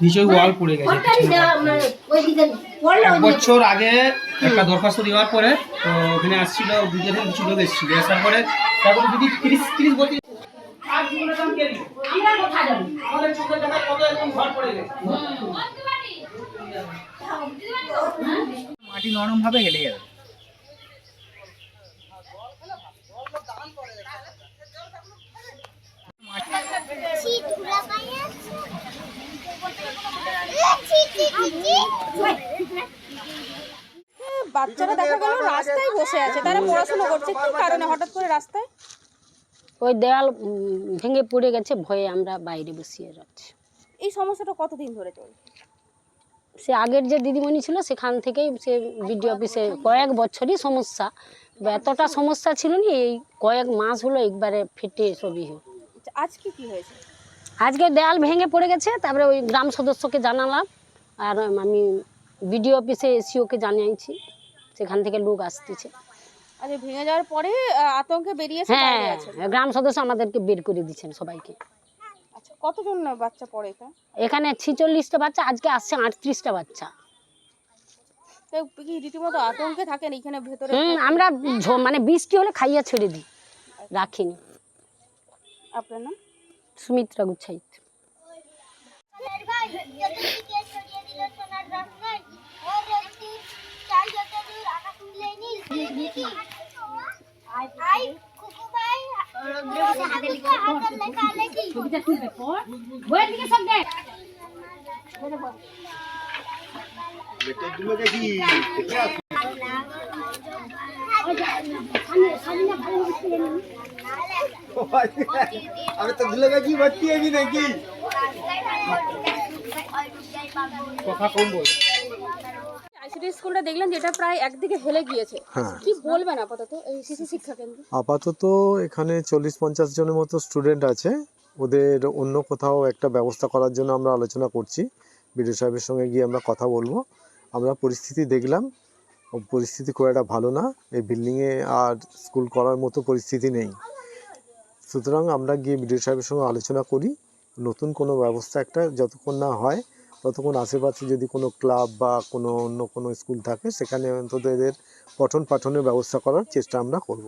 নিচে ওয়াল পড়ে গেছে। 1 বছর আগে একটা দরখাস্ত দেওয়ার পরে তো ওখানে আসছিল দুজন কিছু লোক এসেছিল, আসার পরে তারপরে যদি 30 বছর আর জীবনে দাম কে দিবে? আমরা কোথা যাব? আমাদের চোখের দেখা কত এরকম ঘর পড়ে গেছে। মাটি নরম ভাবে হেলে যাবে। বাচ্চারা দেখা গেল রাস্তায় বসে আছে, তারা পড়াশোনা করছে, কি কারণে হঠাৎ করে রাস্তায়? ওই দেওয়াল ভেঙে পড়ে গেছে, ভয়ে আমরা বাইরে বসিয়ে যাচ্ছি। এই সমস্যাটা কতদিন ধরে চলছে? সে আগের যে দিদিমণি ছিল সেখান থেকেই সে বিডিও অফিসে কয়েক বছরই সমস্যা, এতটা সমস্যা ছিল না, এই কয়েক মাস হলো একবারে ফেটে সবই হলো। আজকে কি হয়েছে? আজকে দেওয়াল ভেঙে পড়ে গেছে, তারপরে ওই গ্রাম সদস্যকে জানালাম, আর আমি বিডিও অফিসে এসিওকে জানিয়েছি, সেখান থেকে লোক আসতেছে। আচ্ছা, ভেঙে যাওয়ার পরে আতঙ্কে বেরিয়েছে? হ্যাঁ, গ্রাম সদস্য আমাদেরকে বের করে দিচ্ছেন সবাইকে। আচ্ছা, কতজন বাচ্চা পড়ে এখানে 46টা বাচ্চা, আজকে আসছে 38টা বাচ্চা। কি রীতিমতো আতঙ্কে থাকেন এখানে ভেতরে? আমরা মানে বৃষ্টি হলে খাইয়া ছেড়ে দিই, রাখিনি। আপনার নাম? সুমিত্রা গুচ্ছাইত। अबे तो दिलेगा जी बत्ती है भी नहीं की কথা কম বল। আইসিডি স্কুলটা দেখলেন যেটা প্রায় একদিকে হেলে গিয়েছে, কি বলবেন আপাতত এই শিশু শিক্ষা কেন্দ্র? আপাতত এখানে 40-50 জনের মতো স্টুডেন্ট আছে, ওদের অন্য কোথাও একটা ব্যবস্থা করার জন্য আমরা আলোচনা করছি। বিডিও সাহেবের সঙ্গে গিয়ে আমরা কথা বলবো। আমরা পরিস্থিতি দেখলাম, পরিস্থিতি খুব একটা ভালো না, এই বিল্ডিংয়ে আর স্কুল করার মতো পরিস্থিতি নেই। সুতরাং আমরা গিয়ে বিডিও সাহেবের সঙ্গে আলোচনা করি, নতুন কোনো ব্যবস্থা একটা যতক্ষণ না হয় ততক্ষণ আশেপাশে যদি কোনো ক্লাব বা কোনো অন্য কোনো স্কুল থাকে সেখানে অন্তত এদের পঠন পাঠনের ব্যবস্থা করার চেষ্টা আমরা করব।